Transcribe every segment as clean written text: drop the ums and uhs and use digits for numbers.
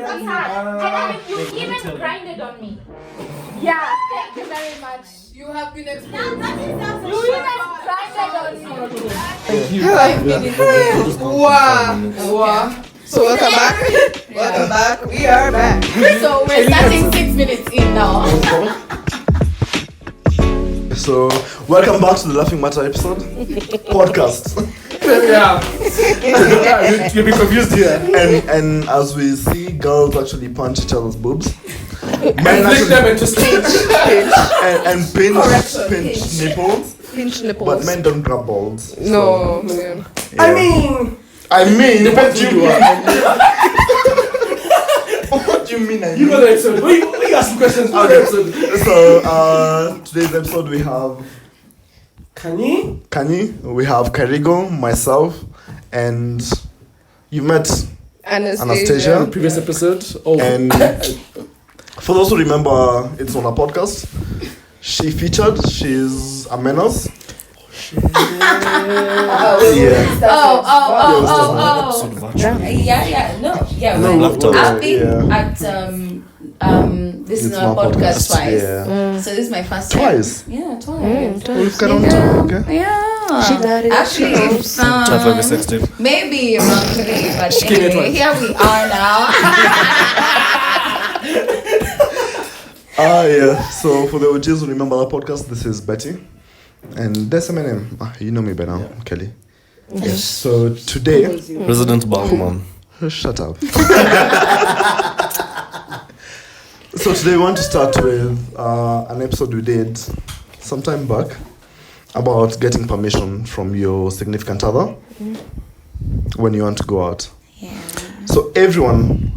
That's hard. And you even grinded on me. Yeah, thank you very much. You have been exposed. You even grinded on me. Thank you. 5 minutes. Wow. So welcome back. Welcome back. We are back. So we're starting 6 minutes in now. So, welcome back to the Laughing Matter episode podcast. Yeah. You'll be confused here. And as we see girls actually punch each other's boobs, Men flick them and just and pinch nipples. Pinch nipples. But men don't grab balls. No. Yeah. I mean, what do you mean? What do you mean? You know the episode. We ask questions. Okay. So, today's episode we have Kani, we have Karigo, myself, and you met Anastasia. Previous episode. And for those who remember, it's on a podcast. She featured. She's a menace. I've been at this is our podcast twice. Yeah. So this is my first Twice? time. Yeah, twice. We've got on two, okay? Yeah. She got it. Actually, maybe around 3, but anyway, here we are now. Yeah. So for the OGs who remember that podcast, this is Betty. And that's my name. You know me by now, Kelly. Yes. So today, President Bachman. Shut up. So today we want to start with an episode we did some time back about getting permission from your significant other when you want to go out. Yeah. So everyone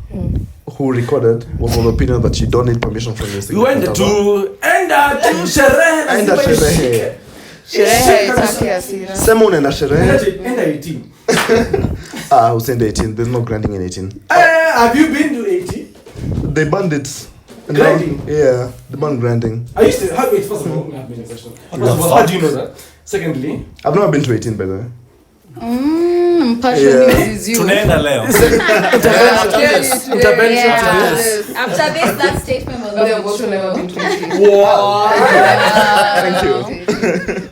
who recorded was of the opinion that you don't need permission from your we went significant other. to enda sherehe. Sherehe. Sema unaenda sherehe. Enda 18. Who's in the 18? There's no grinding in 18. Have you been to 18? They banned it. And Grinding? Yeah, they banned grinding. I used to. Wait, first of all, I've been in session. First of all, how do you know that? Secondly, I've never been to 18 by the way. Passion Yeah. is you. Tunaenda leo. intervention Yeah. to this. After this, that statement will They've not also be never true. been to 18. Wow. Thank you.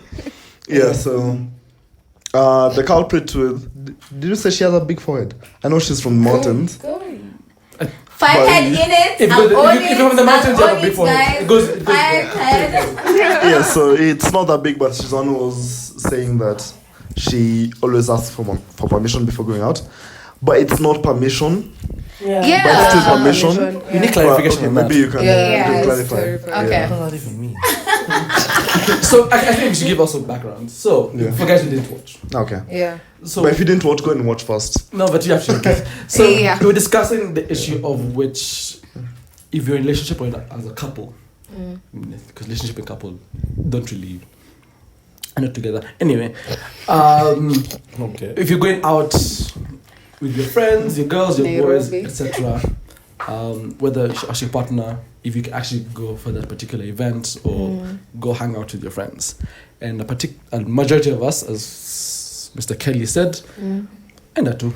Yeah, so the culprit with did you say she has a big forehead? I know she's from the mountains. Five But head in it. If I'm on you're it. from the mountains, you have a I'm big on forehead. it, It goes guys. there. Five head. Yeah, so it's not that big, but she's the one who was saying that she always asks for permission before going out. But it's not permission, Yeah. but it's still permission. You need clarification on that. Maybe you can Yeah. clarify. Okay. What does that even mean? So I think we should give also background. So Yeah. for guys who didn't watch. Okay. Yeah. So But if you didn't watch, go and watch first. no, but you have to. So Yeah. we were discussing the issue of which, if you're in a relationship or as a couple, because relationship and couple don't really are not together. Anyway, Okay. if you're going out with your friends, your girls, your boys, Nairobi. etc., whether as your partner, if you can actually go for that particular event or go hang out with your friends, and a majority of us, as Mr. Kelly said, and that too.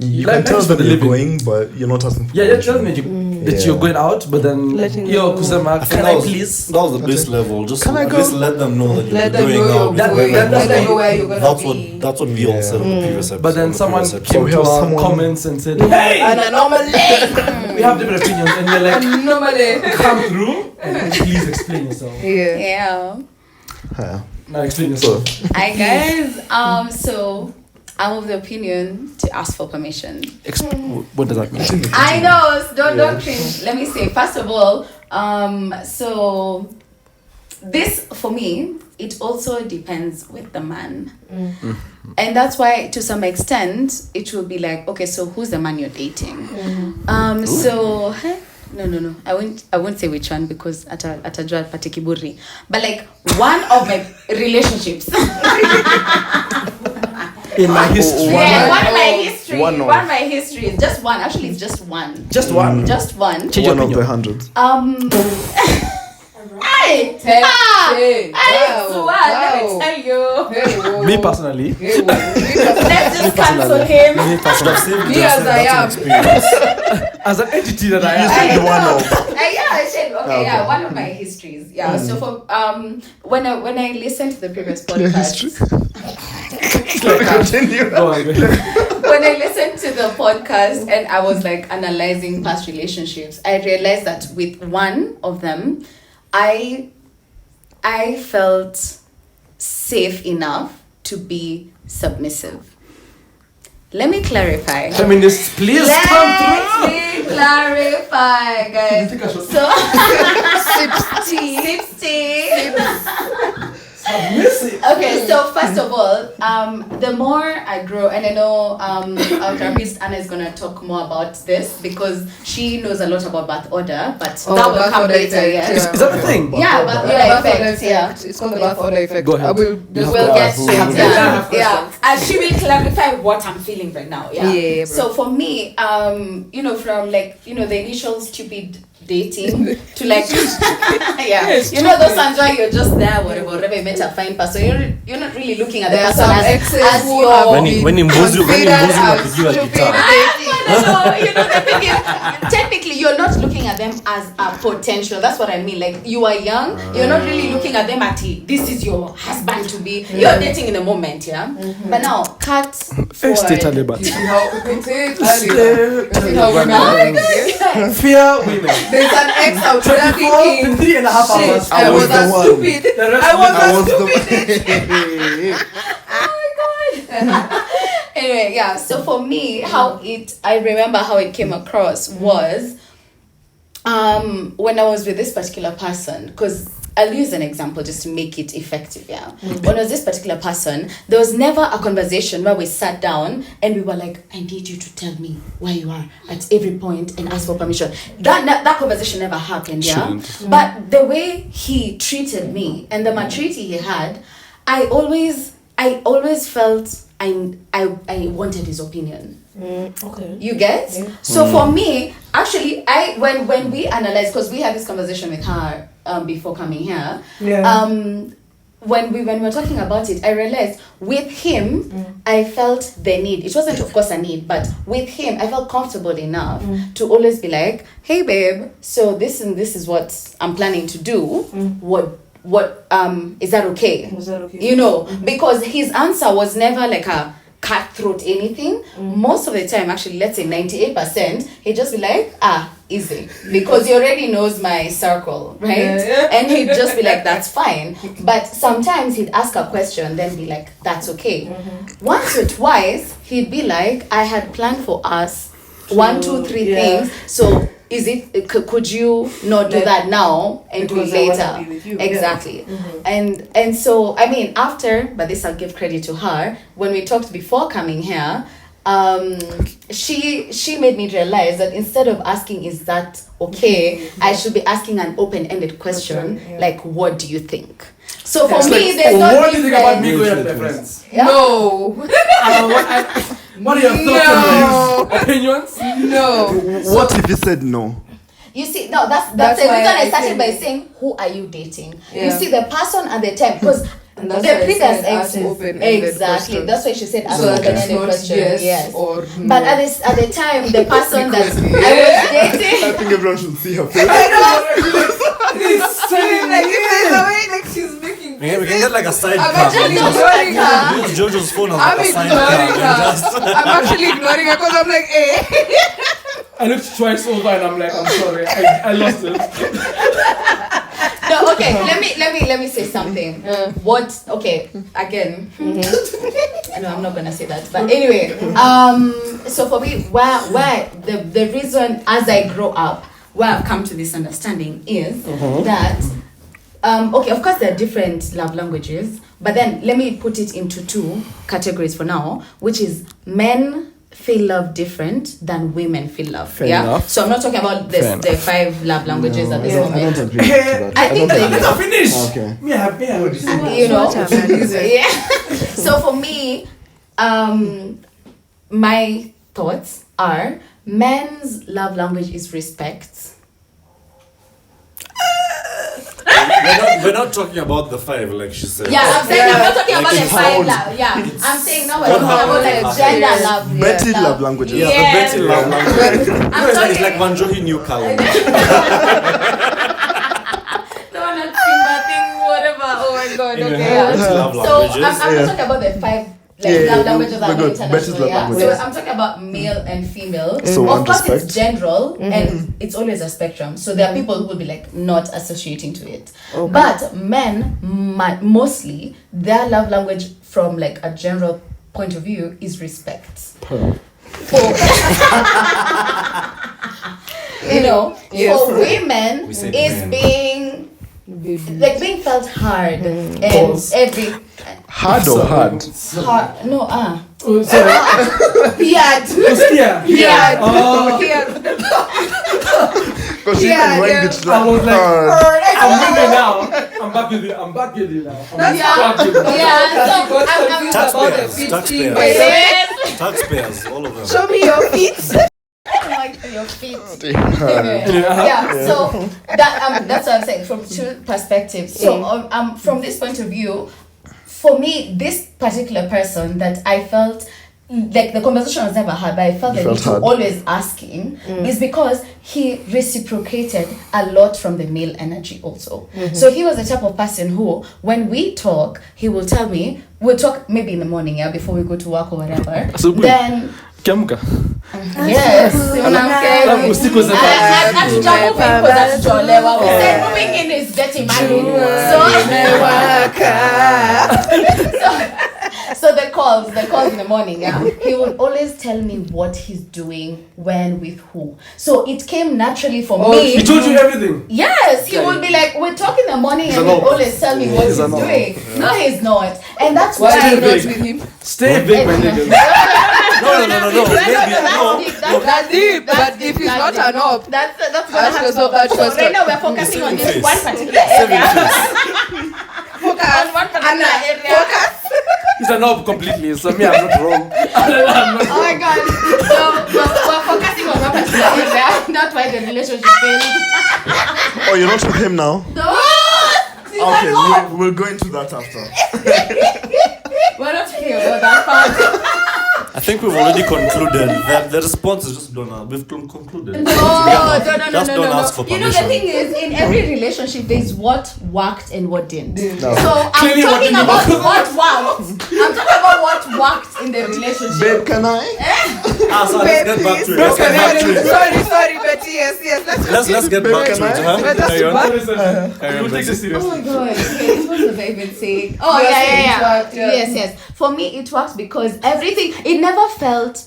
You Like, can tell that's for them the you're living. going, but you're not asking for Yeah, that permission. doesn't mean that Yeah. you're going out, but then Letting yo, them Kusema, I think can I please? that was the base level. Just Can I at go? least let them know that you're Let them going know out. you're That- going. that- Let them know where you're gonna That's be. what we all said in the previous episode. But then on the someone previous came we to have our someone- comments and said, "Hey, And normally. we have different opinions," and you're like, Normally. "Come through and please explain yourself." Yeah. Yeah. Yeah. Now explain yourself. Hi guys. So I'm of the opinion to ask for permission. What does that mean? I know. Don't cringe. Let me say. First of all, so this for me, it also depends with the man, and that's why to some extent it will be like, okay, so who's the man you're dating? So. No. I won't say which one because atajua pate kiburi. But like one of my relationships. In my history. Yeah, one of my history. One One of- of my history is just one. Actually, it's just one. Just one. Just one. Change your One of opinion. the hundreds. Hey! Hey, I swear, let me tell you. Hey, whoa. Me personally. Hey, whoa. Let's just cancel him. Me as I am. As an entity that I You am. said one of. I said okay, Okay. one of my histories. Yeah. So for when I listened to the previous podcast, Continue. Go on. when I listened to the podcast and I was like analyzing past relationships, I realized that with one of them, I felt safe enough to be submissive. Let me clarify. Feminists, please come through. Let me clarify, guys. So, Sip tea. Okay, so first of all, the more I grow, and I know our therapist Anna is gonna talk more about this because she knows a lot about birth order, but that will come later. Yes. Is that the thing? Yeah, birth order Birth order effect. Yeah. It's called the birth order effect. Go ahead. I will just We'll get to Yeah. it. Yeah. And she will clarify what I'm feeling right now. Yeah. Yeah, bro. So for me, from the initial stupid dating to like those times where you're just there, whatever you met a fine person, you're not really looking at the There are person some as exes who your have When he moves you considered as unapigiwa stupid guitar. dating. the thing is, technically you're not looking at them as a potential. That's what I mean. Like you are young, you're not really looking at them at this is your husband to be. You're dating in the moment, yeah. But now cut State forward. Taliban. You see how you see how women are. Fear women. There's an ex out there thinking, 3.5 hours. shit, I was the a one. stupid. I was a stupid. Anyway, yeah. So for me, I remember how it came across was, when I was with this particular person, because I'll use an example just to make it effective. Yeah. When I was this particular person, there was never a conversation where we sat down and we were like, I need you to tell me where you are at every point and ask for permission. That conversation never happened. Yeah. But the way he treated me and the maturity he had, I always felt I wanted his opinion. Okay. You get? Yeah. So for me, actually, when we analyzed, because we had this conversation with her before coming here. Yeah. When we were talking about it, I realized with him, I felt the need. It wasn't, of course, a need, but with him, I felt comfortable enough to always be like, "Hey, babe, so this and this is what I'm planning to do. What is that okay?" Was that okay? Because his answer was never like a cutthroat anything. Most of the time, actually, let's say 98%, he'd just be like, easy, because he already knows my circle, right? Yeah. And he'd just be like, that's fine. But sometimes he'd ask a question, then be like, that's okay. Once or twice, he'd be like, I had planned for us 1, 2, 3 things, so is it could you not do that now and do it Because I wanna later? be with you. Exactly. And so I mean, after, but this I'll give credit to her, when we talked before coming here, she made me realize that instead of asking is that okay, I should be asking an open-ended question, like, what do you think? So for me, there's no What do you think about me difference. going out with my friends? Yeah. No. What are your thoughts and opinions? No. What if he said no? You see, no, that's That's the why reason I I started think- by saying, who are you dating? You Yeah. see, the person at the time, because the And that's why I previous said ask exes, open-ended exactly. questions. That's why she said ask So that it's open-ended not question. yes or no. But at the time, the person that I was dating, I think everyone should see her face. like she's making. We can get like a side I'm cam. actually ignoring her. Use Jojo's phone as I'm like a side ignoring cam. her. and just- I'm actually ignoring her because I'm like, I looked twice over and I'm like, I'm sorry, I lost it. no, okay. Let me say something. What? Okay, again. No, I'm not gonna say that. But anyway, so for me, where the reason as I grow up, where I've come to this understanding is that okay, of course there are different love languages, but then let me put it into 2 categories for now, which is men feel love different than women feel love. Fair yeah. enough. So I'm not talking about the 5 love languages at this I moment. don't agree to that. I think don't they- agree. Finish! Okay. You know. eh. Yeah. So for me, my thoughts are men's love language is respect. we're not talking about the 5, like she said. Yeah, I'm saying I'm not talking Like about the it's 5 old. love. Yeah, I'm saying now we're One talking about like love. gender love. Betty love languages. Yeah, Yes. the Betty love language. I'm It's talking. like Manjohi new calendar. No, not Simba thing, whatever. Oh my god. Okay. Betty Yeah. love So languages. I'm not talking about the 5 like Yeah, love languages we're are good. international. Betty's love Yeah. So languages. I'm talking about male and female. So Of course, respect. it's general and it's always a spectrum. So there are people who will be like not associating to it. But men, mostly, their love language from like a general point of view is respect. For you know, for women, We say is men. being being felt hard and Pause. every Hard or hard? hard. No, Oh, sorry. yeah. Yeah. Yeah. Oh, Because she Yeah, can yeah. rank it I was like, hard. I'm with you now. I'm back with you. I'm back with you now. I'm back with you. Yeah, so Taxpayers, Yes. taxpayers, all of them. Show me your feet. Like your feet. Hard. Yeah, so that's what I'm saying from two perspectives. So from this point of view, for me, this particular person that I felt like the conversation was never hard, but I felt the felt need to hard. always asking is because he reciprocated a lot from the male energy also. So he was the type of person who, when we talk, he will tell me, we'll talk maybe in the morning, yeah, before we go to work or whatever. Asubuhi. Then Kiamka. yes, Usiku za we said moving in is getting married. So the calls in the morning, yeah. He will always tell me what he's doing, when, with who. So it came naturally for me. He told you everything. Yes, he will be like, we'll talk in the morning and an he'll op. always tell me what he's an op. doing. No, he's not. And that's Why why are you not with him? Stay big, my nigga. No. Maybe no. That's deep. But if he's not an op, that's gonna Ask happen. yourself that So question. right now we're focusing on this Face. one particular area. focus. On one particular area. Focus. He's an op completely, so me, I'm not wrong. Oh my god. So we're focusing on one particular area. That's why the relationship failed. Oh, you're not with him now? No. Okay, we'll go into that after. We're not talking about that part. I think we've already concluded that the response is just don't. We've concluded. No. Just don't ask for You know, the permission. thing is, in every relationship, there's what worked and what didn't. No. So I'm Clearly what talking didn't about work. what worked. I'm talking about what worked in the relationship. Babe, can I? So let's get back to it. Let's get back to it. Sorry, Betty. Yes. Let's get back to it. Huh? Carry on. We'll take this Oh seriously. my god, okay, what was I even saying? Oh, You were saying yeah. it worked, yeah. Yes. For me, it works because everything, it never felt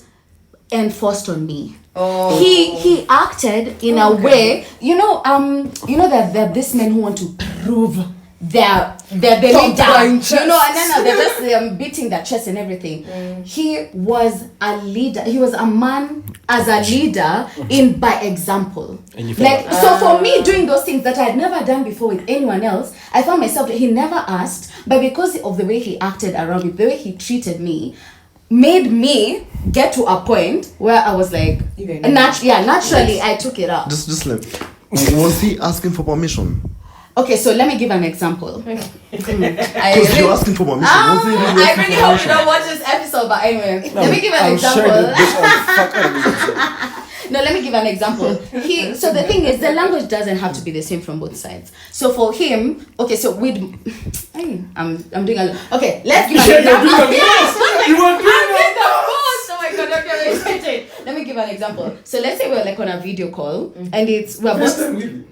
enforced on me. Oh. He acted in a way, you know that there are these men who want to prove their belly Top down, line you know, and then they're just beating their chest and everything. He was a leader. He was a man as a leader in by example. And you felt Like so, for me doing those things that I had never done before with anyone else, I found myself that he never asked, but because of the way he acted around me, the way he treated me, made me get to a point where I was like, naturally I took it up. Just let. Was he asking for permission? Okay, so let me give an example. Because you're asking for permission. Was he really I asking really for hope you permission? don't watch this episode, but anyway, let me give an I'm example. sharing the bitch on fuck out of this episode. No, let me give an example. So the thing is, the language doesn't have to be the same from both sides. So for him, okay, so I'm doing a okay. Let's give an example. You were doing I'm the most. Oh my god, okay. Let me give an example. So let's say we're like on a video call and we're both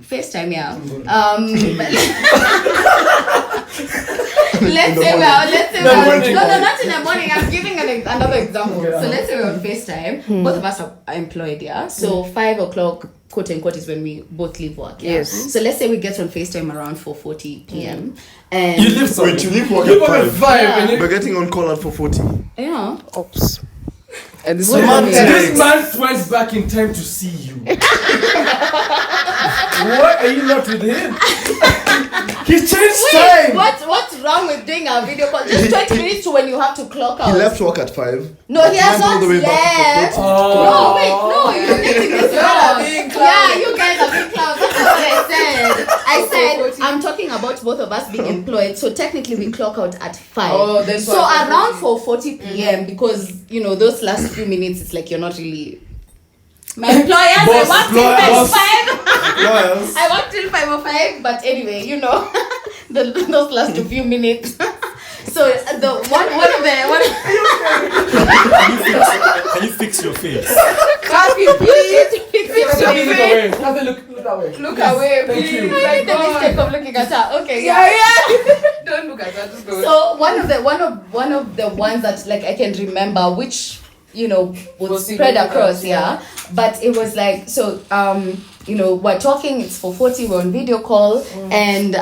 FaceTime, yeah. Let's say we're not in the morning. I'm giving another example. So let's say we're on FaceTime. Both of us are employed, yeah. So 5 o'clock, quote unquote, is when we both leave work. Yeah? Yes. So let's say we get on FaceTime around 4:40 p.m. And You live somewhere. Wait, you leave work You at live at 5. 5 Yeah. and We're getting on call at 4:40. yeah. Oops. And this What one man This man went back in time to see you. Why are you not with him? He changed Wait, time. what's wrong with doing a video call? Just 20 minutes to when you have to clock out. He left work at 5. No, he has Went all not the way back left. to 4:40. No, you're getting this wrong. being Yeah, you guys are being clowns. That's what I said. I said I'm talking about both of us being employed. So technically we clock out at 5. Oh, then so around 4:40 p.m. because those last few minutes it's like you're not really. My employers, I work till 5. I work till 5 or 5, but anyway, those last few minutes. So the one of the Can you fix your face? Can't you please fix your face? Look Look away, Thank please. you. Like the mistake of looking at her. Okay, Yeah. Don't look at that. Just go. So one of the ones that like I can remember, which would Was spread across, significant, But it was like so. We're talking. It's 4:40. We're on video call, and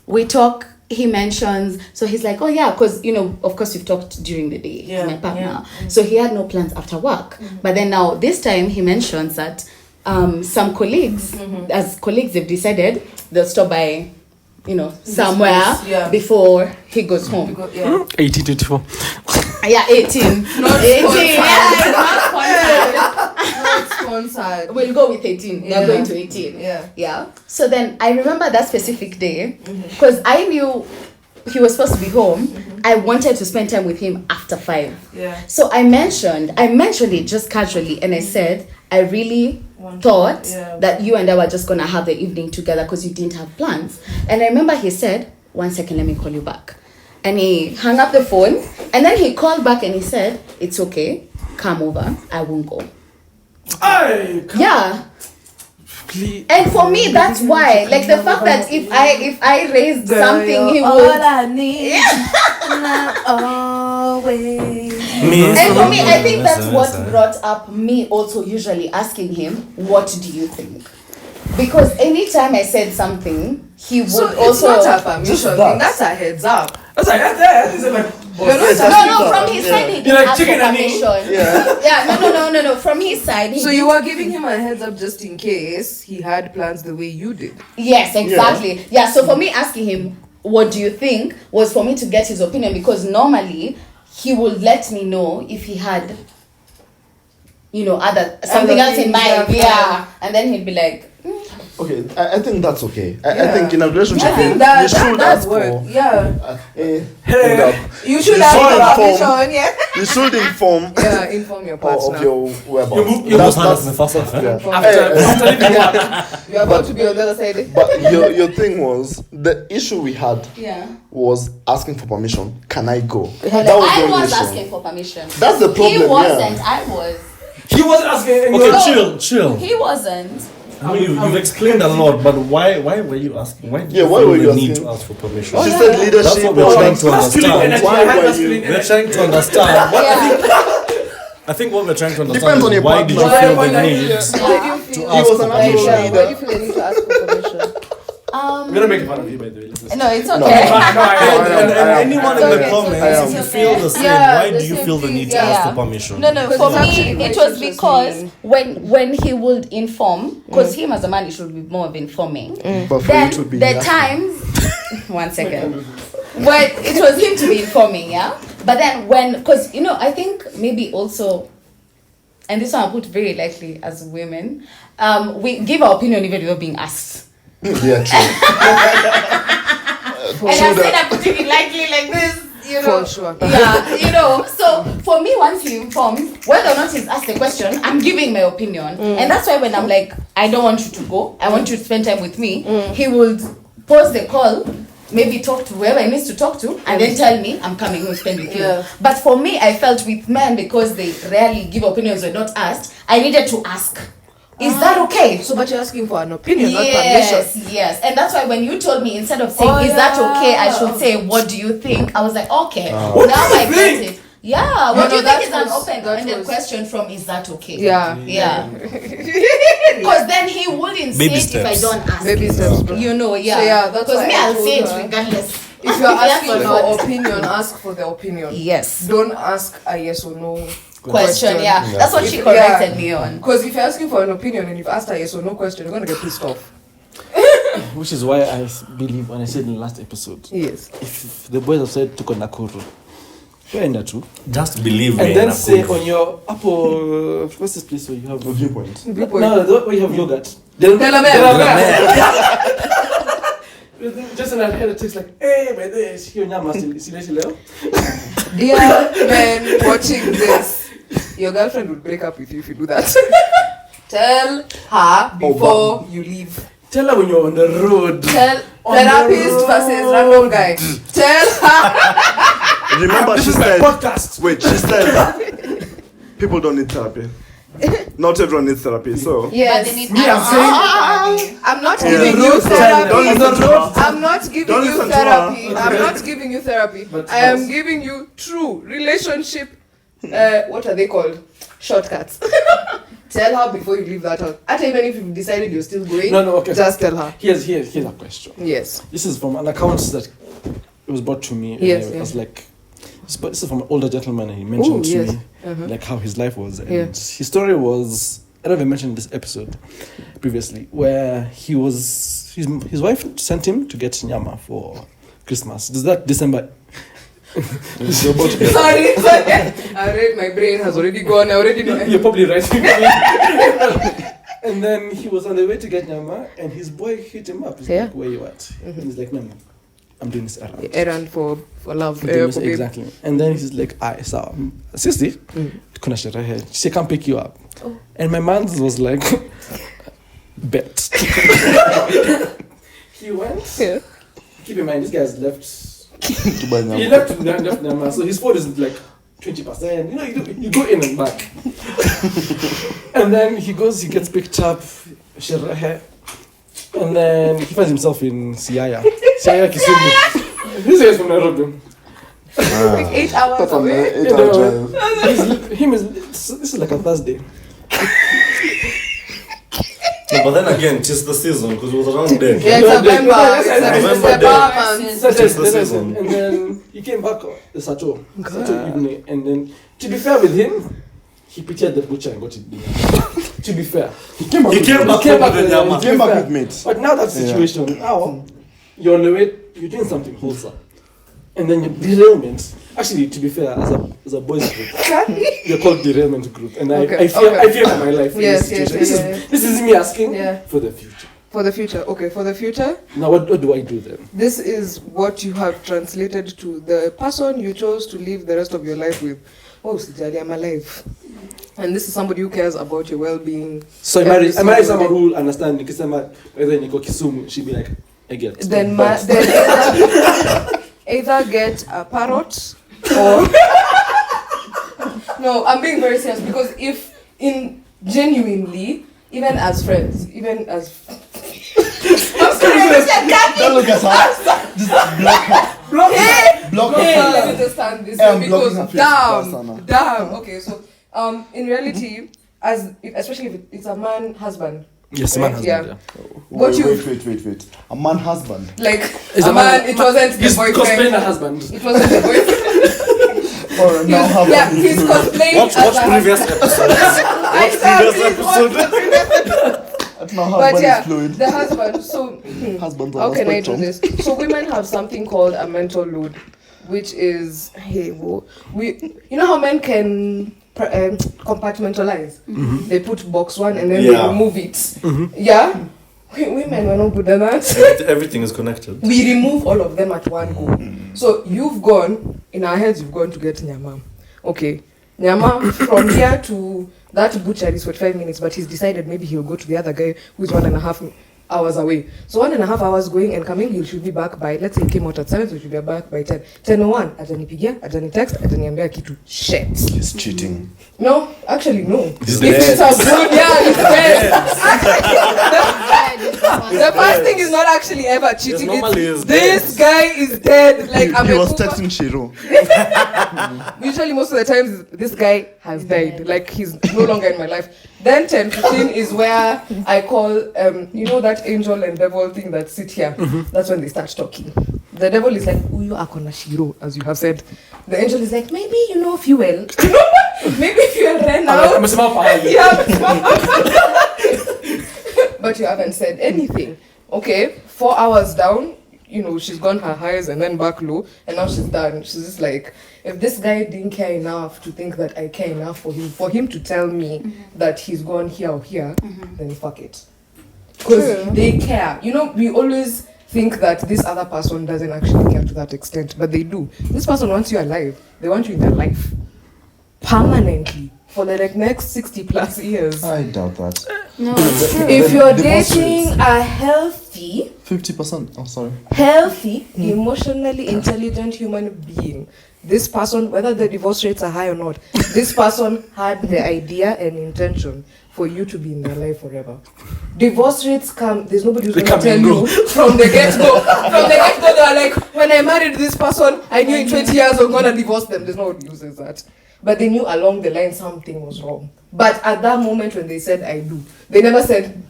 we talk. He mentions, so he's like, oh yeah, because of course we've talked during the day. He's my partner, so he had no plans after work. But then now this time he mentions that some colleagues, as colleagues, they've decided they'll stop by, somewhere before he goes home. 1824. Yeah, 18. Not 18. Not sponsored. We'll go with 18. They're going to 18. Yeah. So then I remember that specific day because I knew he was supposed to be home. I wanted to spend time with him after 5. Yeah. So I mentioned it just casually, and I said I really thought that you and I were just gonna have the evening together because you didn't have plans. And I remember he said, 1 second, let me call you back. And he hung up the phone, and then he called back and he said, it's okay, come over, I won't go. Yeah. Please. And for me, that's why, like the fact that if I raised something, he all would. I need, not always. And for me, I think that's what brought up me also usually asking him, what do you think? Because anytime I said something, he would So also. it's not a permission thing. That's a heads up. That's like that's like. No, from his side he didn't like ask for chicken and egg. permission. No. From his side, So you were giving him a heads up just in case he had plans the way you did. Yes, exactly. Yeah. So for me asking him, what do you think, was for me to get his opinion, because normally he would let me know if he had, something else in mind. Yeah. And then he'd be like, Okay, I think that's okay. I think in a relationship, I think you that should does ask work. for. Yeah. Hold up. You should You have should permission. Yeah. You should inform Inform your partner. of your whereabouts. You must understand the first one. Yeah. After leaving work. You're about to be on the other side. But your thing was, the issue we had was asking for permission. Can I go? That I the was only issue. asking for permission. That's the problem. He wasn't. Yeah. I was. He was asking. Okay, chill. He wasn't. I mean, you've explained a lot, but why were you asking? Why did Yeah, you why feel were you the need asking? to ask for permission? She said leadership. That's what we're trying to understand. Why were you? We're trying to understand. I think what we're trying to understand Depends on is your why did you partner. feel the need Why do you to feel? ask was for an permission? actual leader. Why do you feel the need to ask for permission? We're gonna make fun of you, by the way. Listen. No, it's okay. No. And I am. anyone in It's the okay, comments, it's if you okay. feel the same, Yeah, why the do you same feel the thing, need to yeah. ask for permission? No, for Because me, actually it was relationships because mean- when he would inform, because him as a man, he should be more of informing. But for Then you to be the times, 1 second, when it was him to be informing, yeah. But then because I think maybe also, and this one I put very likely as women, we give our opinion even without being asked. Yeah, true. And I said I'm putting it lightly like this, For sure. Yeah, so for me, once he informs, whether or not he's asked the question, I'm giving my opinion. And that's why when I'm like, I don't want you to go, I want you to spend time with me, he would pause the call, maybe talk to whoever he needs to talk to, and then tell me, I'm coming home, spend with you. Yeah. But for me, I felt with men, because they rarely give opinions or not asked, I needed to ask. Is that okay? So, but you're asking for an opinion, not permission. Yes. And that's why when you told me, instead of saying, is that okay, I should say, what do you think? I was like, okay, now I get it. Yeah, what do you think is an open-ended question from, is that okay? Yeah. Because then he wouldn't say Baby it if I steps. don't ask. Baby steps, bro. Yeah. So, yeah, that's Because why me, I I'll told say it her. regardless. If you're Yes asking or for not. opinion, ask for the opinion. Yes. Don't ask a yes or no Question, yeah. That's what she Yeah. corrected me on. Because if you're asking for an opinion and you've asked a yes or no question, you're gonna get pissed off. Which is why I believe, when I said in the last episode, Yes. if the boys have said to Nakuru, you're in that too. Just believe And me. then say on your Apple, what's this place where you have Viewpoint. No, where you have yogurt. Delamere. Just in our head, it takes like, hey, by this, here nyama, si leo. Dear men watching this, your girlfriend will break up with you if you do that. Tell her before you leave. Tell her when you're on the road. Tell On therapist the road. versus random guy. Tell her. Remember, This she is my said. podcast. Wait, she said. People don't need therapy. Not everyone needs therapy, so. But they need Me, I'm saying. I'm not Yeah. giving Don't you listen to therapy. her. I'm not giving Don't you listen to therapy. her. I'm not giving you therapy. But I am that's- giving you true relationship. What are they called? Shortcuts. Tell her before you leave that house. And even if you've decided you're still going, No, okay. just tell her. Here's a question. Yes. This is from an account that it was brought to me. Yes, It yes. was like, this is from an older gentleman, and he mentioned Ooh, to yes. me like how his life was, and Yeah. his story was. I don't know if I mentioned this episode previously, where he was his wife sent him to get nyama for Christmas. Is that December? Sorry. My brain has already gone. I already know. You're probably right. And then he was on the way to get nyama, and his boy hit him up. He's Yeah. like, "Where you at?" And he's like, "No, I'm doing this errand." Errand for love. I'm doing this, for babe. exactly. And then he's like, "I saw sister, kuna sherehe. She can't pick you up." Oh. And my man was like, "Bet." He went. Yeah. Keep in mind, this guy's left. To buy He left nyama, so his phone is like 20%. You know, you go in and back. And then he gets picked up, sherehe, and then he finds himself in Siaya Kisumu. This guy's from Nairobi. Like 8 hours That's an away. 8-hour drive. This is like a Thursday. No, but then again, it's the season because it was around then. Yeah, it's November. It's November December day. month. It's the season. And then he came back the Sato evening, and then to be fair with him, he pitied the butcher and got it dinner. To be fair, he came back. He came back home with the nyama. to Came be back fair. with meat. But now that situation, now you're on the way, you're doing something wholesome, and then your derailment. Actually, to be fair, as a boys group, you're called derailment group, and Okay, I fear okay. I fear for my life. Yes, in yes, this situation. yes, This is me asking Yeah. for the future. For the future. Okay, for the future, Now, what do I do then? this is what you have translated to the person you chose to live the rest of your life with. Oh, Sijali, I'm alive. And this is somebody who cares about your well-being. So I Every marry single someone day. who will understand Nikisema, whether Niko Kisumu, she'd be like, I get. Then, But- either get a parrot or no, I'm being very serious because if in genuinely, even as friends, even as I'm sorry, Don't look at her. Just block her. Block hey, let me her. just stand this I'm way blocking her because face faster now. damn. Okay, so in reality, especially if it's a man husband, Yes, right? man has Yeah. been, What Wait, you wait. A man husband. like Is a a man, man- it wasn't the He's cosplaying boyfriend. a husband. It wasn't the boyfriend. Or now have Yeah, he's cosplaying Watch as a previous episodes. I Watch said previous it was episode. Now But husband yeah, is fluid. the husband. So Husband how on the can I do spectrum. this? So women have something called a mental load, which is you know how men can compartmentalize. They put box one and then they Yeah. remove it. Yeah, women are not good at that. Everything is connected. We remove all of them at one go. So you've gone in our heads. You've gone to get nyama. Okay, nyama from here to that butcher is 45 minutes, but he's decided maybe he'll go to the other guy who's 1.5 hours away. So 1.5 hours going and coming, you should be back by, let's say he came out at 7, so you should be back by 10. 10:01, atanipigia, atanitext, ataniambia kitu. Shit. He's cheating. No, actually no. He's If dead. it's a good, yeah, he's dead. The first thing is not actually ever cheating. Yes, normally It's is this guy is dead. Like I'm He a was Cooper. texting Shiro. Usually most of the times this guy has died. Like he's no longer in my life. Then 10:15 is where I call you know that angel and devil thing that sit here. That's when they start talking. The devil is like, Uyu akona Shiro, as you have said. The angel is like, maybe fuel. Maybe fuel ran out. Yeah, but you haven't said anything. Okay, 4 hours down, she's gone her highs and then back low, and now she's done. She's just like, if this guy didn't care enough to think that I care enough for him to tell me that he's gone here or here, then fuck it. Because they care. We always think that this other person doesn't actually care to that extent, but they do. This person wants you alive. They want you in their life permanently for the next 60 plus years. I doubt that. No, it's true. If you're Divorce dating rates. a healthy, 50%. Oh, sorry. healthy, emotionally intelligent human being, this person, whether the divorce rates are high or not, this person had the idea and intention for you to be in their life forever. Divorce rates come, there's nobody who's They going to come tell and you go. from the get-go. From the get-go, they're like, when I married this person, I knew in 20 years I'm going to divorce them. There's nobody who says that. But they knew along the line something was wrong. But at that moment when they said, I do, they never said,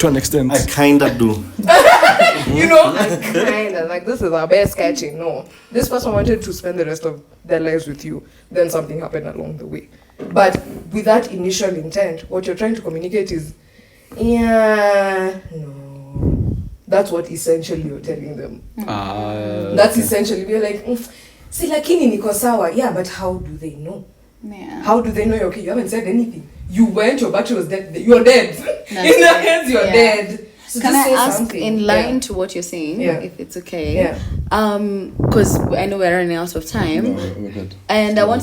To an extent. I kinda do. you know, kind of like, this is our best sketching. No, this person wanted to spend the rest of their lives with you. Then something happened along the way. But with that initial intent, what you're trying to communicate is, yeah, no. That's what essentially you're telling them. That's essentially, we're like, see, lakini niko sawa. Yeah, but how do they know? Yeah. How do they know you're okay? You haven't said anything. You went, your battery was dead. You're dead. In That's their right. hands, you're Yeah. dead. So Can just I say ask something. in line Yeah. to what you're saying, Yeah. if it's okay? Yeah. Because I know we're running out of time. we're good. And I want.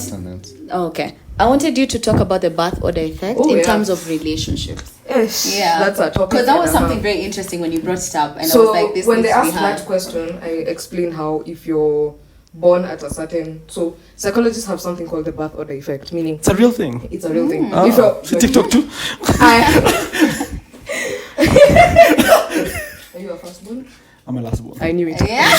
Oh, okay. I wanted you to talk about the birth order effect Oh, in yeah. terms of relationships. Yes, Yeah. that's a topic. Because that was and a half. something very interesting when you brought it up, and So I was like, "This when they needs to be asked heard." that question, I explained how if you're born at a certain, so psychologists have something called the birth order effect, meaning It's a real thing. it's a real thing. Ah, If you're TikTok too. Are you a firstborn? I'm a last one. I knew it. Yeah.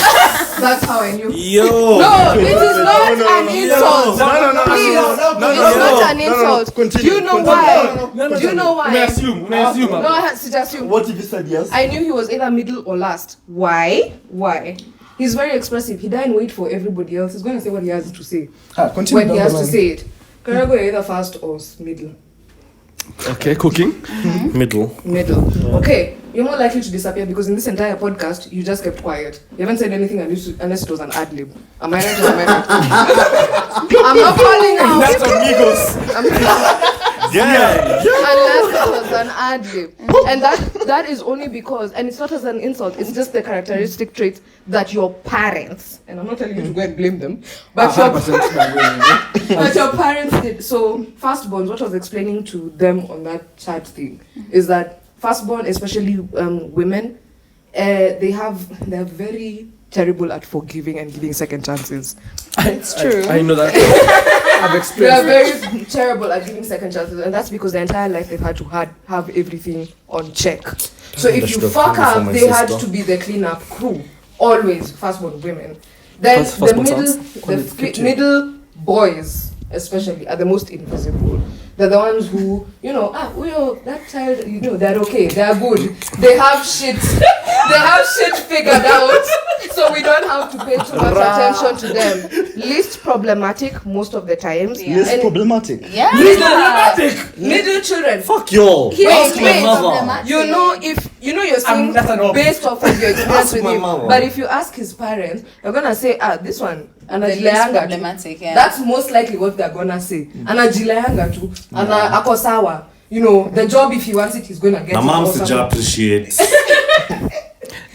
That's how I knew. Yo! No, it is not an insult. No, Please, it's not an insult. Continue, Do you know continue. why? Do you know We why? assume. No, I had to just assume. What if you said yes? I knew he was either middle or last. Why? He's very expressive. He doesn't wait for everybody else. He's going to say what he has to say Continue when he down has the to line. say it. Karago, you're either first or middle. Okay, cooking. Middle. Okay, you're more likely to disappear because in this entire podcast, you just kept quiet. You haven't said anything unless it was an ad lib. Am I right or am I right? I'm not calling out. That's amigos. Yeah. Unless it was an ad lib. And that is only because, and it's not as an insult, it's just the characteristic trait that your parents, and I'm not telling you to go and blame them, but your parents did. So firstborns, what I was explaining to them on that chat thing is that firstborn, especially women, they're very terrible at forgiving and giving second chances. It's true. I know that. I've They are experienced it. very terrible at giving second chances, and that's because their entire life they've had to have everything on check. So if you fuck up, they had to be the cleanup crew. Always, firstborn women. Then Firstborn the middle boys, especially, are the most invisible. They're the ones who, that child, they're okay, they're good. They have shit. They have shit figured out. So we don't have to pay too much attention to them. Least problematic most of the times. Yeah. Yes, And problematic. Yeah. middle children. Fuck y'all. Ask my mother. You're saying that's an option. based off of your experience Ask with my him. mama. But if you ask his parents, they're gonna say, this one, The least anajilayanga tu. problematic, yeah. That's most likely what they're gonna say. Anajilayanga tu, ako sawa. The job, if he wants it, he's gonna get My it. mom or said something. you appreciate.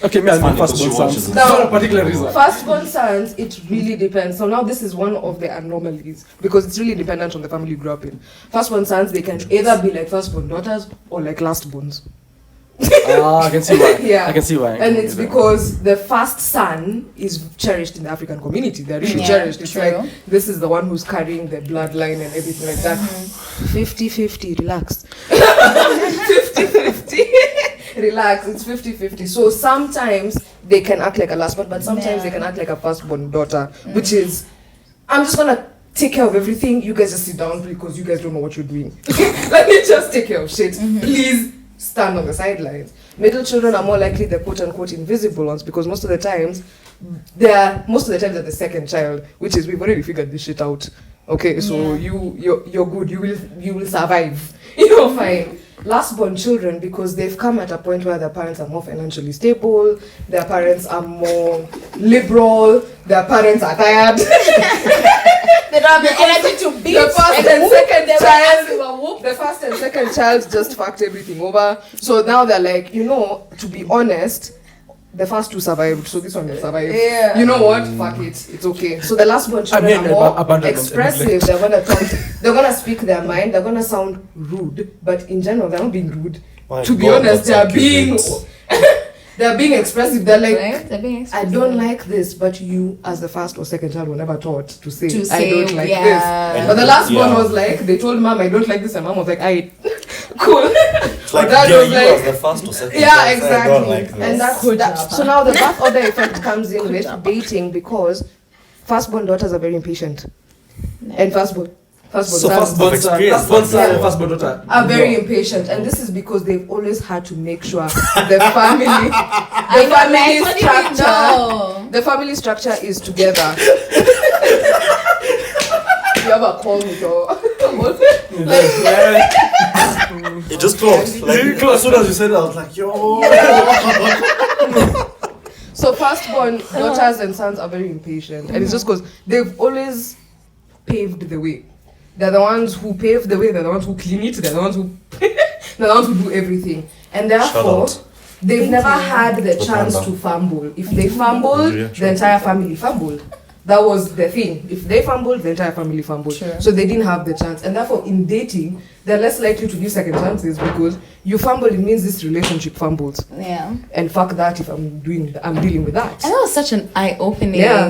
Okay, me and my Funny, 'cause she firstborn watches sons. it. For a particular reason. Firstborn sons, it really depends. So now this is one of the anomalies because it's really dependent on the family you grew up in. Firstborn sons, they can either be like firstborn daughters or like lastborns. I can see why. Yeah. I can see why. And it's because the first son is cherished in the African community. They're really Yeah, cherished. It's true. like, this is the one who's carrying the bloodline and everything like that. 50-50, relax. 50-50. Relax, it's 50-50. So sometimes they can act like a last born, but sometimes they can act like a firstborn daughter, which is, I'm just gonna take care of everything. You guys just sit down because you guys don't know what you're doing. Let me just take care of shit. Please stand on the sidelines. Middle children are more likely the quote-unquote invisible ones because most of the times they're the second child, which is we've already figured this shit out. Okay, so you're good. You will survive. You're fine. Lastborn children, because they've come at a point where their parents are more financially stable, their parents are more liberal, their parents are tired. They don't have the energy to beat. The first and second child just fucked everything over. So now they're like, to be honest, the first two survived, so this one will survive. Yeah. You know what? Fuck it. It's okay. So the last one children mean, are more abandonment, expressive. They're gonna talk. They're gonna speak their mind. They're gonna sound rude, but in general, they're not being rude. My To be God, honest, they that's are being. They're being expressive. They're like, Right? They're being I expressive. don't like this, but you, as the first or second child, were never taught to say, To I say, don't like yeah. this. But the last one Yeah. was like, they told mom, I don't like this, and mom was like, I, cool. It's like That yeah, was you like- as the first or second. Yeah, child, I exactly. don't like this. And that's that. So now the birth order effect comes in with dating because firstborn daughters are very impatient, and firstborn So sons firstborn son, experience, firstborn son, yeah. and firstborn daughter. are very impatient, and this is because they've always had to make sure the family, the family structure is together. You ever call me though? It just closed. Like, as soon as you said it, I was like, yo. So firstborn daughters and sons are very impatient, and it's just because they've always paved the way. They're the ones who pave the way. They're the ones who clean it. They're the ones who they're the ones who do everything, and therefore out. they've never had the chance Wakanda. to fumble. If they fumbled, Yeah, the sure. entire family fumbled. That was the thing. If they fumbled, the entire family fumbled. Sure. So they didn't have the chance, and therefore in dating, they're less likely to give second chances because you fumble. It means this relationship fumbles. Yeah. And fuck that if I'm dealing with that. And that was such an eye-opening, Yeah.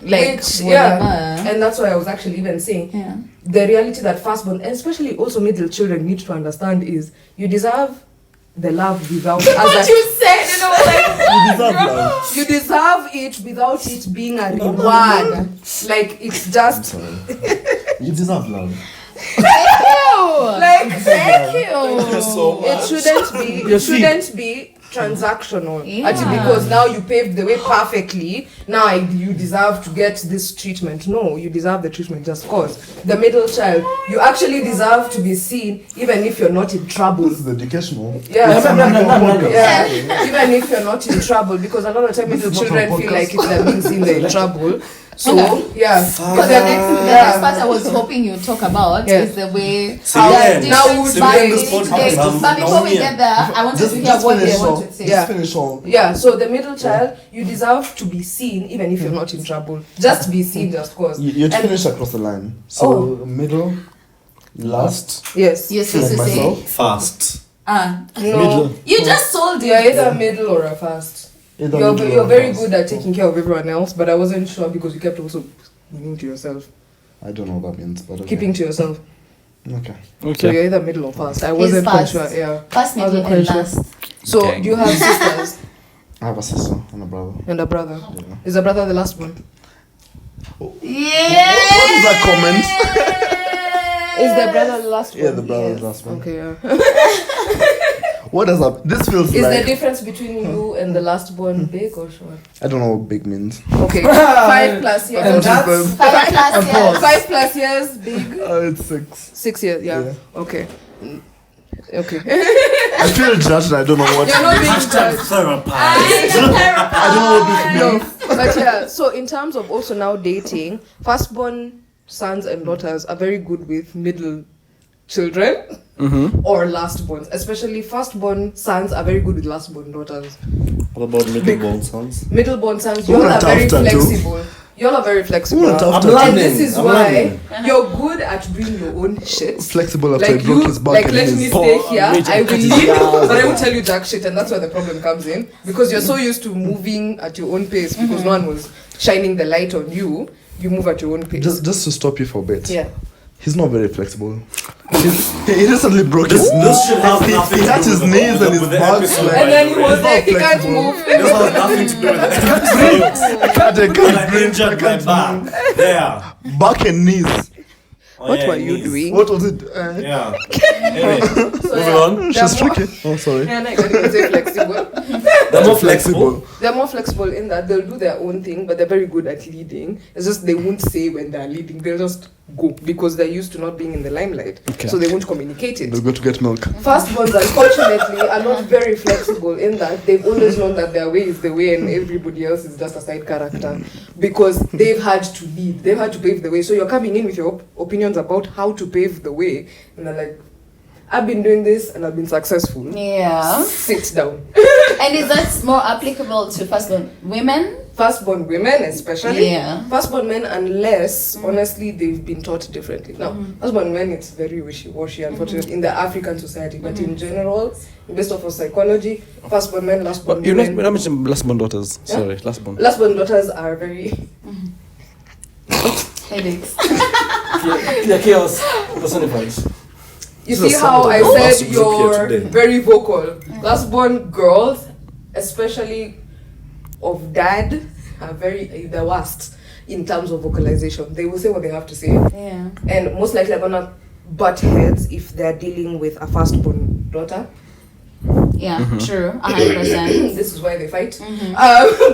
like, Which, whatever. And that's why I was actually even saying Yeah. the reality that firstborn, and especially also middle children, need to understand is you deserve the love without What you said, you know, like, You deserve love. you deserve it without it being a reward. Like it's just You deserve love. like thank you. it shouldn't be transactional. Yeah. Actually, because now you paved the way perfectly. Now you deserve to get this treatment. No, you deserve the treatment just cause. The middle child, you actually deserve to be seen even if you're not in trouble. This is educational. Yeah, Podcast. yeah. Even if you're not in trouble, because a lot of time middle This is not children our feel podcast. like if they're being seen, they're in trouble. So yeah, Because the next part I was hoping you'd talk about Yeah. is the way See, that yeah. Now different we'll families do this date. podcast. But before we Yeah. get there, I wanted to hear what they want to say. Yeah. Just finish all. yeah. So the middle child, you deserve to be seen even if you're not in trouble. Just be seen, just cause. You had to And- finish across the line. So middle, last. Yes. You're supposed to Like say, myself. Fast. No. you just sold You're it. either middle or a fast. Either You're middle you're or very last. good at taking care of everyone else, but I wasn't sure because you kept also giving to yourself, I don't know what that means, but okay. keeping to yourself. Okay. So you're either middle or fast. I wasn't quite fast. sure. Yeah. First, I wasn't middle, and quite sure. last. So Okay. do you have sisters I have a sister and a brother. and a brother? Yeah. Is the brother the last one? Yeah. What is that comment? Is the brother the last one? Yeah, the brother is the last one. Okay. Yeah. What does that? This feels Is like the difference between you and the last born big or short? I don't know what big means. Okay. 5 plus years. And That's Jesus. 5 plus years. 5 plus years big. It's 6. 6 years. Yeah. Yeah. Okay. Okay. I feel judged. And I don't know what. You're not being Hashtag judged. therapy. I don't know what big means. No, but yeah. So in terms of also now dating, firstborn sons and daughters are very good with middle children or lastborns. Especially firstborn sons are very good with lastborn daughters. What about middle-born sons? Middleborn sons, Who y'all are went very after too? flexible. Y'all are very flexible. Who went I'm after? learning. And this is I'm why learning. you're good at doing your own shit. Flexible after Like he broke you, his back like and let his me stay here. Major I will cut his leave, ass. but I won't tell you jack shit, and that's where the problem comes in because you're so used to moving at your own pace because no one was shining the light on you. You move at your own pace. Just to stop you for a bit. Yeah. He's not very flexible. He recently broke This, his. this should have nothing He to had do his with knees the, and his with the back. episode. Like, And then he by the was way. like, he can't flexible. move. This has nothing to do with the episode. I can't I breathe. injured I my can't back. There. Back and knees. Oh, What yeah, were you knees. doing? What was it? Yeah. Anyway, So, moving on. She's they're more- tricky. Oh, sorry. Yeah, no, I can't even say flexible. They're more flexible. They're more flexible in that they'll do their own thing, but they're very good at leading. It's just they won't say when they're leading. They'll just go because they're used to not being in the limelight. Okay. So they won't communicate it. They'll go to get milk. Firstborns, unfortunately, are not very flexible in that they've always known that their way is the way and everybody else is just a side character because they've had to lead, they've had to pave the way. So you're coming in with your opinions about how to pave the way, and they're like, I've been doing this and I've been successful. Yeah. Sit down. And is that more applicable to firstborn women? Firstborn women, especially. Yeah. Firstborn men, unless honestly they've been taught differently. Now, firstborn men, it's very wishy-washy, unfortunately, in the African society. But in general, based off of psychology, firstborn men, lastborn You're women. not mentioning lastborn daughters. Yeah? Sorry, lastborn. Lastborn daughters are very. Headaches. Yeah, chaos personified. You This is see how I something said else you're today. very vocal. Lastborn girls, especially of dad, are very the worst in terms of vocalization. They will say what they have to say, Yeah. and most likely are gonna butt heads if they're dealing with a firstborn daughter. Yeah, true. 100%. This is why they fight.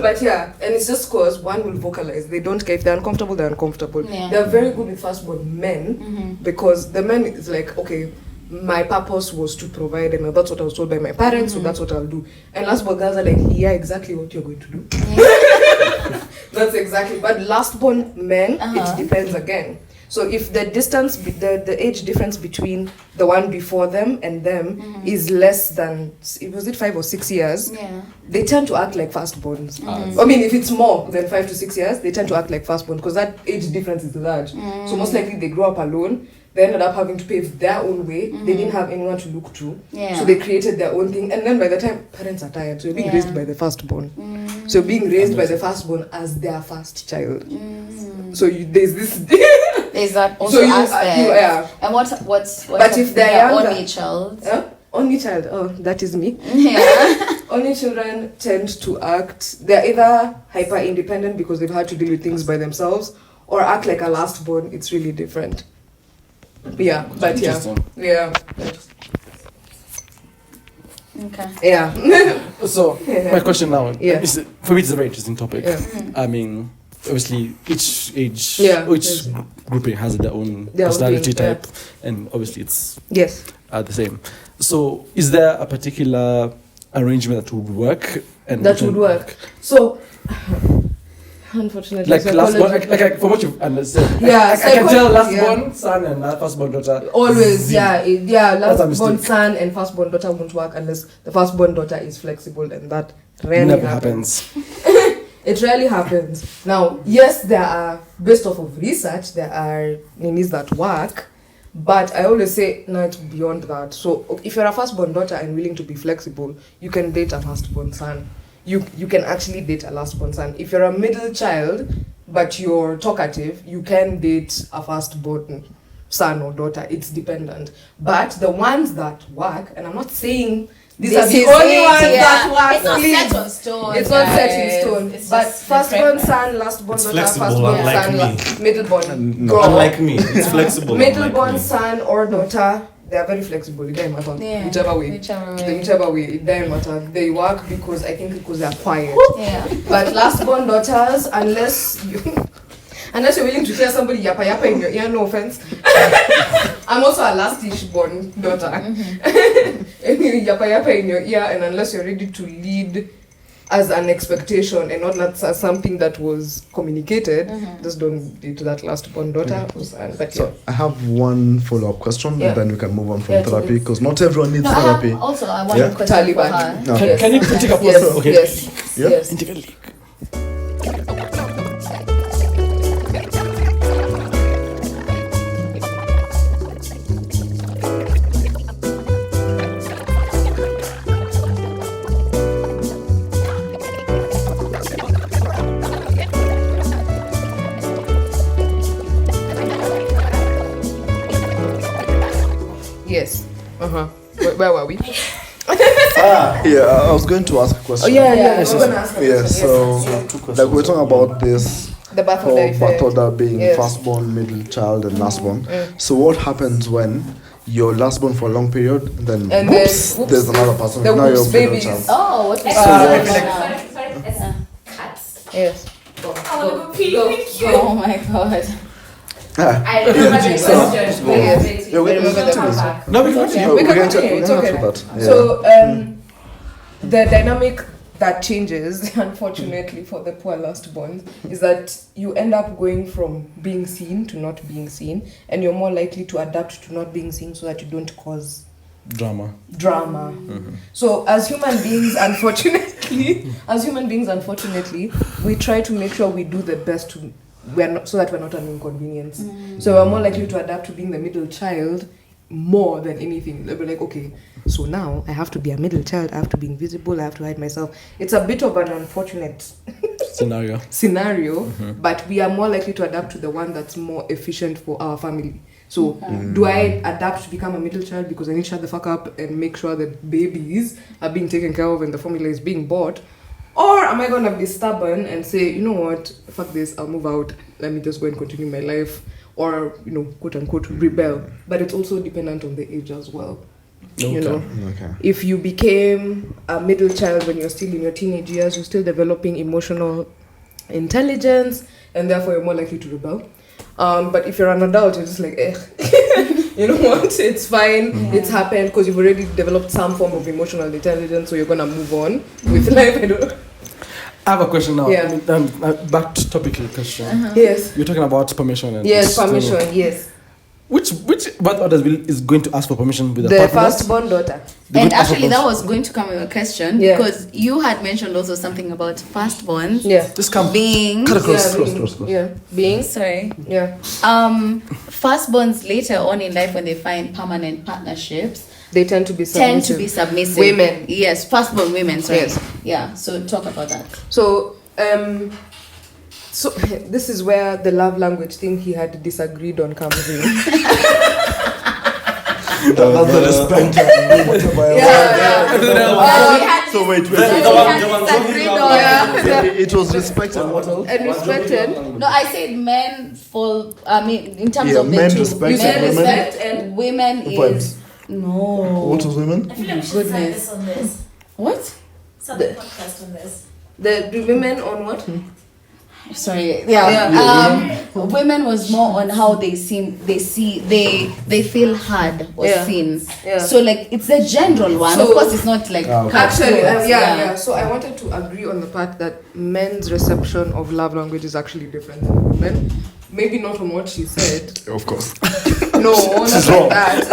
But yeah, and it's just cause one will vocalize. They don't care if they're uncomfortable. They're uncomfortable. Yeah. They're very good with firstborn men because the men is like, okay, my purpose was to provide, and that's what I was told by my parents, so that's what I'll do. And lastborn girls are like, yeah, exactly what you're going to do. That's exactly. But lastborn men, it depends again. So if the distance, the age difference between the one before them and them is less than, was it 5 or 6 years? Yeah. They tend to act like firstborns. I mean, if it's more than 5 to 6 years, they tend to act like firstborn because that age difference is large. So most likely they grow up alone. They ended up having to pave their own way. They didn't have anyone to look to. Yeah. So they created their own thing. And then by the time parents are tired, so you're being raised by the firstborn. So you're being raised by the firstborn as their first child. So there's this. There's that also So you- aspect. yeah. And what's But if they're their younger- only child? Only child. Oh, that is me. Yeah. Only children tend to act. They're either hyper independent because they've had to deal with things by themselves, or act like a lastborn. It's really different. Yeah, but yeah, Interesting. yeah, Okay. yeah. So, my question now, Yeah. for me, it's a very interesting topic. Yeah. I mean, obviously, each age, Yeah. each grouping has their own Their own personality thing, yeah. type, and obviously, it's Yes. the same. So, is there a particular arrangement that would work? And That would work. So, unfortunately, Like last born, psychology- like from what you've understood. Yeah, I can tell last yeah. born son and firstborn daughter. Always, Z. yeah. That's a Lastborn mistake. son and firstborn daughter won't work unless the firstborn daughter is flexible, and that rarely Never happens. happens. It rarely happens. Now, yes, there are, based off of research, there are names that work, but I always say, no, it's beyond that. So, if you're a firstborn daughter and willing to be flexible, you can date a firstborn son. You can actually date a lastborn son. If you're a middle child, but you're talkative, you can date a firstborn son or daughter. It's dependent. But the ones that work, and I'm not saying these are the is only it, ones yeah. that work. It's not please. set on stone. It's not set in guys. stone. It's But just firstborn different. son, lastborn It's daughter, flexible, firstborn unlike son, me. middleborn No, girl. unlike me, it's flexible. Middleborn unlike me. son or daughter, they are very flexible. It doesn't matter. Yeah. Whichever way. Whichever way, it doesn't matter. They work because they're quiet. Yeah. But lastborn daughters, unless you're willing to hear somebody yappa yappa in your ear, no offense. I'm also a lastish born daughter. And you yappa yappa in your ear, and unless you're ready to lead as an expectation and not as something that was communicated, just don't date that lastborn daughter. But So I have one follow-up question, Yeah. and then we can move on from Yeah, therapy, please. because not everyone needs No, therapy. also, I want Yeah. a question for Taliban. her. No. Can, Yes. can you take a Yes, pause? Okay. yes, Yeah. yes. Take a leak. Yes. Where were we? Yeah, I was going to ask a question. Yeah. We're gonna ask a Yeah, question, so yes. like we're talking about this The birth whole order effect. birth order being Yes. firstborn, middle child, and lastborn. So what happens when you're lastborn for a long period, then And whoops, then, whoops, there's another person. the Now you're whoops a middle babies. child. Oh, what is what? Sorry. Cats. Yes. I want to go pee. Thank you. Oh my god. Ah, I remember the So- question. Yes. Yeah, we remember can the continue. question. No, we continue. No, We we can can continue, it's okay. that. Yeah. So the dynamic that changes, unfortunately, for the poor lastborn is that you end up going from being seen to not being seen, and you're more likely to adapt to not being seen so that you don't cause Drama. So as human beings, unfortunately, we try to make sure we do the best so that we're not an inconvenience. So we're more likely to adapt to being the middle child more than anything. They'll be like, okay, so now I have to be a middle child, I have to be invisible, I have to hide myself. It's a bit of an unfortunate scenario, but we are more likely to adapt to the one that's more efficient for our family. So do I adapt to become a middle child because I need to shut the fuck up and make sure that babies are being taken care of and the formula is being bought? Or am I going to be stubborn and say, you know what, fuck this, I'll move out, let me just go and continue my life, or, quote unquote, rebel. But it's also dependent on the age as well. Okay. If you became a middle child when you're still in your teenage years, you're still developing emotional intelligence, and therefore you're more likely to rebel. But if you're an adult, you're just like, you know what, it's fine, it's happened, because you've already developed some form of emotional intelligence, so you're gonna move on with life. I have a question now. Yeah. Back to topic question. Yes. You're talking about permission. Permission, yes. Which birth order is going to ask for permission with the partners? firstborn daughter. And actually, that was going to come with a question, Yeah. because you had mentioned also something about firstborns. Yeah. Just come. Being. Cut across. Yeah. Being. Sorry. Yeah. Firstborns later on in life, when they find permanent partnerships, They tend to be submissive. Women. Yes, firstborn women. Sorry. Yes. Yeah. So talk about that. So, so this is where the love language thing he had disagreed on comes in. That's the respect and whatever else. So wait. It was respect and what else? And respected. No, I said men fall. I mean, in terms of the men two. respect Men women. respect and women is no. What was women? I feel like we should start Goodness. this on this. What? Start the podcast on this. The women on what? Sorry. Women was more on how they feel heard or seen. Yeah. So like it's a general one. So- of course, it's not like Actually, cutthroat, yeah. So I wanted to agree on the part that men's reception of love language is actually different than women. Maybe not from what she said. Of course. No, not She's like wrong. that.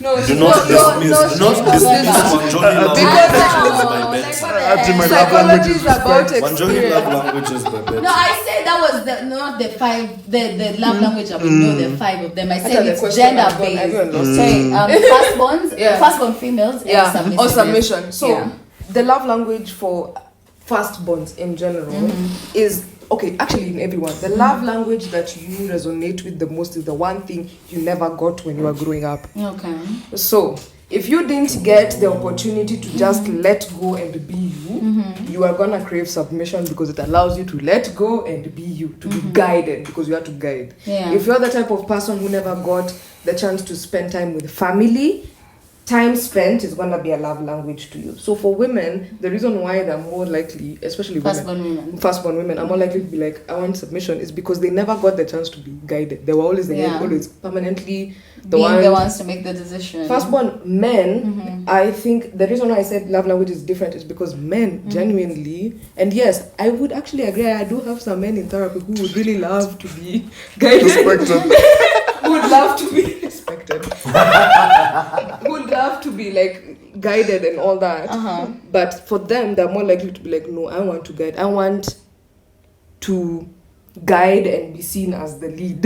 No, Do not dismiss Wanjoni love languages by bet. Actually, my love language Psychology is is about respect. Wanjoni experience. love languages by bet. No, I said that was not the five, the love language that we know, the five of them. I thought said the it's question gender has gone, based. everyone lost Sorry, firstborns, Yeah. firstborn females, and submissiveness. or submission. So Yeah. the love language for firstborns in general is okay. Actually, in everyone, the love language that you resonate with the most is the one thing you never got when you were growing up. Okay. So if you didn't get the opportunity to just let go and be you, you are gonna crave submission because it allows you to let go and be you, to be guided because you have to guide. Yeah. If you're the type of person who never got the chance to spend time with family, time spent is gonna be a love language to you. So for women, the reason why they're more likely, especially firstborn women are more likely to be like, I want submission, is because they never got the chance to be guided. They were always always permanently the ones to make the decision. Firstborn men, I think the reason why I said love language is different is because men genuinely, and yes, I would actually agree, I do have some men in therapy who would really love to be guided. Would love to be respected. Would love to be like guided and all that. But for them, they're more likely to be like, no, I want to guide. I want to guide and be seen as the lead,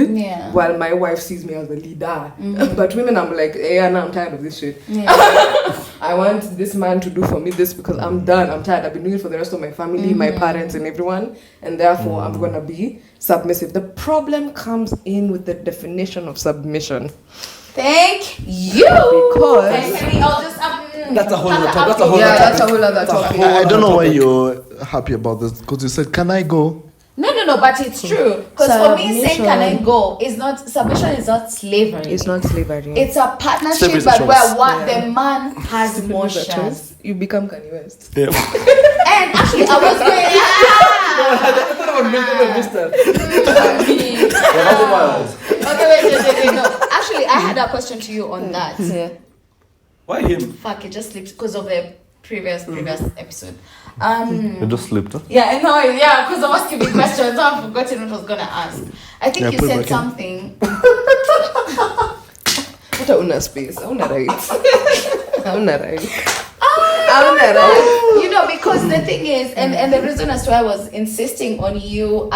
while my wife sees me as the leader. But women, I'm like, yeah, no, I'm tired of this shit. I want this man to do for me this because I'm done. I'm tired. I've been doing it for the rest of my family, my parents, and everyone, and therefore I'm gonna be submissive. The problem comes in with the definition of submission. Thank you. Because I'll just That's a whole other topic. that's a whole other topic. I don't know why you're happy about this because you said, "Can I go?" No, but it's true. Because for me, saying can I go is not, submission is not slavery. It's not slavery. It's a partnership, Slavery is a but choice. where the man has more shares. You become Kanye West. Yeah. And actually, I was going, okay, wait, no. Actually, I had a question to you on that. Why him? Fuck, it just slipped because of the previous episode. You just slipped, huh? Yeah, I know. Yeah, because I was giving questions. I've forgotten what I was gonna ask. I think Yeah, you put it said back in. something. hata una space, hauna rights. Hauna rights. Hauna rights. You know, because the thing is, and the reason as to why I was insisting on you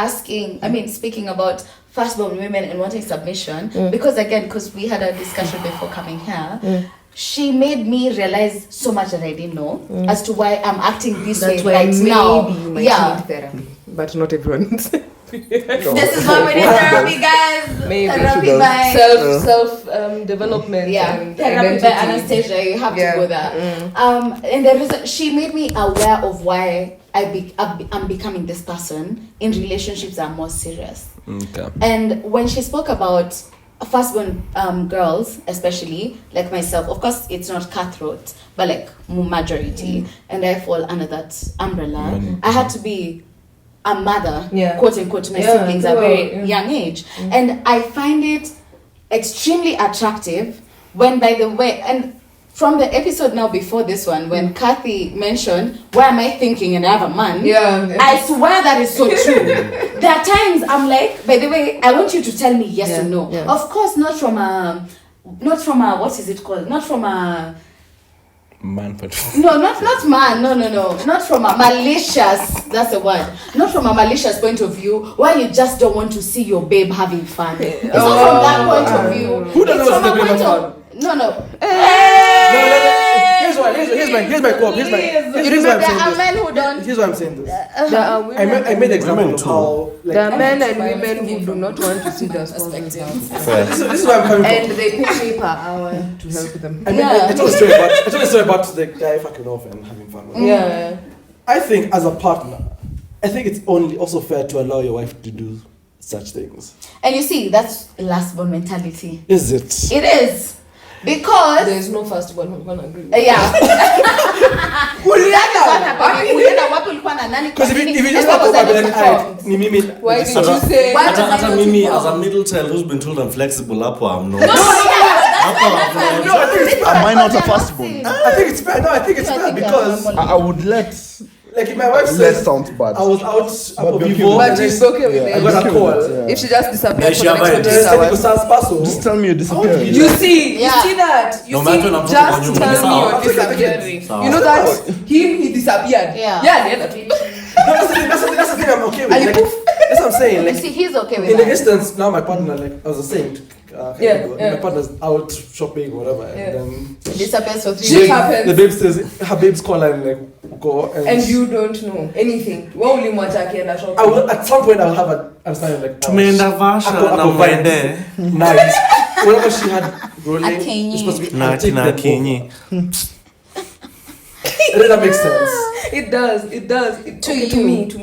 speaking about firstborn women and wanting submission, because we had a discussion before coming here, she made me realize so much that I didn't know as to why I'm acting this way right now. You might need therapy, but not everyone needs therapy. This is why we need therapy, guys. Maybe Therapy by self development. Yeah, therapy by Anastasia. You have to go there. And the reason she made me aware of why I'm becoming this person in relationships that are more serious. Okay. And when she spoke about firstborn girls, especially like myself, of course it's not cutthroat, but like majority, and I fall under that umbrella. I had to be a mother, quote unquote, to my siblings at a very young age, and I find it extremely attractive when, by the way, and from the episode now before this one, when Kathy mentioned, why am I thinking and I have a man? I swear that is so true. There are times I'm like, by the way, I want you to tell me yes or no. Of course, not from a, what is it called? Not from a man, but not man. No. Not from a malicious. That's the word. Not from a malicious point of view, where you just don't want to see your babe having fun. It's not from that point of view. Who doesn't want to see the babe having fun? No. Here's my quote. Here's why I'm saying this. Here's why I'm saying this. I made the example of how there are men and women who do not want to see their spouses. This is why I'm coming from. And they pay me per hour to help them. I told a story about the guy fucking off and having fun with him. I think as a partner, I think it's also fair to allow your wife to do such things. And you see, that's last born mentality. Is it? It is. Because there's no first one who's gonna agree. Yeah. Because if you just talk about it, why did you say? Hata mimi as a middle child who's been told I'm flexible, hapo I'm not. Am I not a firstborn? I think it's fair. No, I think it's fair because I would let. Like if my wife Let's says sound bad. I was out of Vivo, but she's okay with it. I got a call. If she just disappeared for Yeah, the next 48 hours. Just tell me you disappeared. You see that? You No see, matter what just I'm tell me talking you're about. disappearing. Sawa. You know that he disappeared. Yeah. That's it. That's the thing I'm okay with. Like, that's what I'm saying. You Like, see, he's okay with in the that. instance, now my partner, like I was saying, my partner's out shopping or whatever, and then Disappears for 3 Shit days. happens. the babe says her babe's call and like go And you don't know anything. Wewe ulimwacha akienda shopping. I will at some point I'll have an understanding like Tumeenda Vasha na mwende. nice. Whatever she had rolling, Akenyi. it's supposed to be Na I'll take kina them over. Kenyi. Does that make sense? It does. To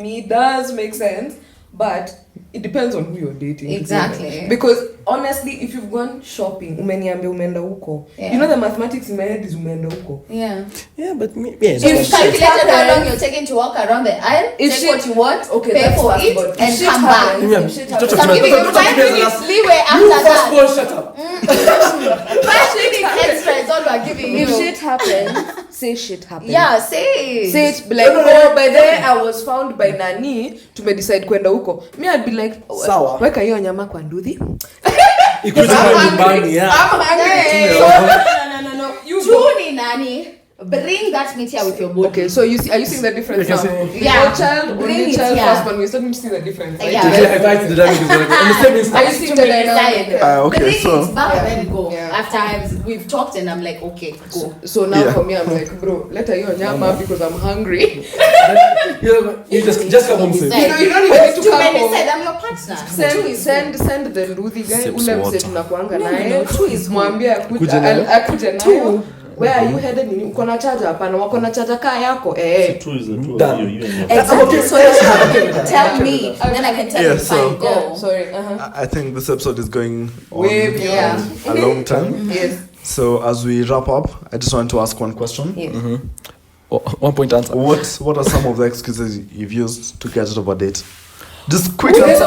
me, it does make sense. But it depends on who you're dating. Exactly. Because honestly, if you've gone shopping, umeniambia umeenda huko. You know the mathematics in my head is umeenda huko. Yeah. Yeah, but me, You've calculated how long you're taking to walk around the aisle, take what you want, pay that's for possible. it, and come back. If shit happens, So I'm giving you 5 minutes leeway after that. Shut up. 5 minutes extra is all we're giving you. if shit happens, say shit happens. Yeah, say it. Say it, be like, oh, by then I was found by Nani, tumedecide kwenda huko. Me, I'd be like, Sawa. weka hiyo nyama kwa nduthi. Ikuja kwa nyumbani, yeah. I'm hungry. No. Tuni nani? Bring that meat here with your body. Okay, so are you seeing the difference now? Yeah. Your child, Bring only it child, here. first one, we're starting to see the difference. Right? Yeah. I tried to dynamic is like in the same Are you instance. seeing the dynamic? Okay, Bring so it back and then go. Yeah. After we've talked and I'm like, okay, go. So now Yeah. for me, I'm like, bro, let her eat nyama because I'm hungry. You just come home safe. You don't even need to Too come many home. said I'm your partner. Send the nduthi guy Sips ule water. mse tunakuanga No, naye two is mwambie Kuja nayo. akuje nayo. Where are you headed? Uko na charger? Hapana, wako na charger kaa yako. Two is the two Done. of you and your Exactly. So tell me, then I can tell Yeah, you so- fine, go. Sorry. I think this episode is going on Way beyond. a long time. Yes. So as we wrap up, I just want to ask one question. Yes. 1 point answer. What are some of the excuses you've used to get out of a date? Just quick answers.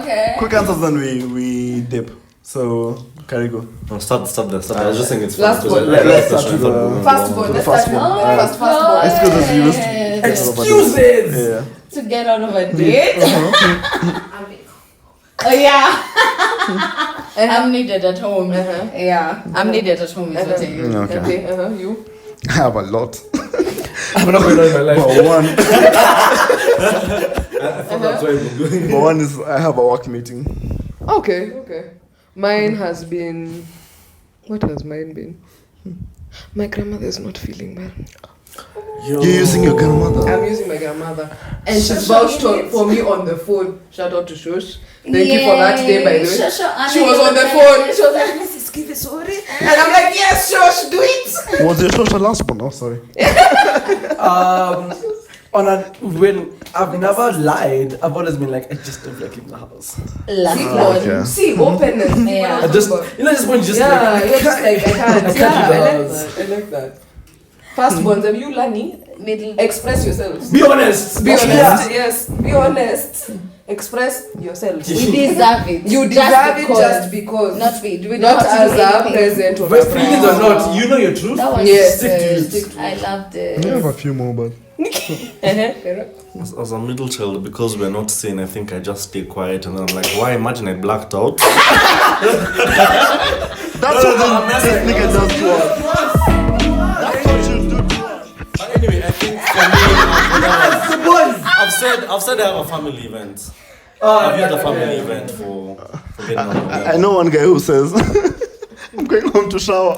Okay. Quick answers, then we dip. So Karigo. No, start there. I was just saying it's Last fun. one. Let's start with the First one. Let's first start one. with first one. Excuses you used to get out of a date. Excuses. Yeah. To get out of a date. Oh yeah. I'm needed at home. Uh-huh. Yeah, I'm needed at home is what I use. Okay. Okay, you. I have a lot. I'm not going on in my life. But one, That's why we're going. but one is I have a work meeting. Okay. Mine has been. What has mine been? My grandmother is not feeling well. You're using your grandmother. I'm using my grandmother, and she's vouched for me on the phone. Shout out to Shush. Thank you for that day, by the way. She was on the phone. She was like, Mrs. Give sorry. And I'm like, yes, Shush, do it. Was your social last one? Oh, sorry. When I've never lied, I've always been like, I just don't like leaving the house. Okay. See, openness. Yeah. I just, just when you just Yeah, like, you're just like, I can't. I can't Yeah, do I like that. that. I like that. Firstborns, have you learning? Middle. Express yourselves. be honest. Be honest. Yes. Be honest. Express yourself. We deserve it. You deserve it just because. Not we. We don't Not have to as do a anything. present or Whether a feelings or not, you know your truth. That was Yes. Stick to it. I loved I it. have a few more, but As a middle child, because we're not sane, I think I just stay quiet and then I'm like, why? Imagine I blacked out. that's what this nigga does to us. That's what you do to us. Anyway, I think for me, I've said I have a family event. I've used a family event for getting on. I know one guy who says, I'm going home to shower.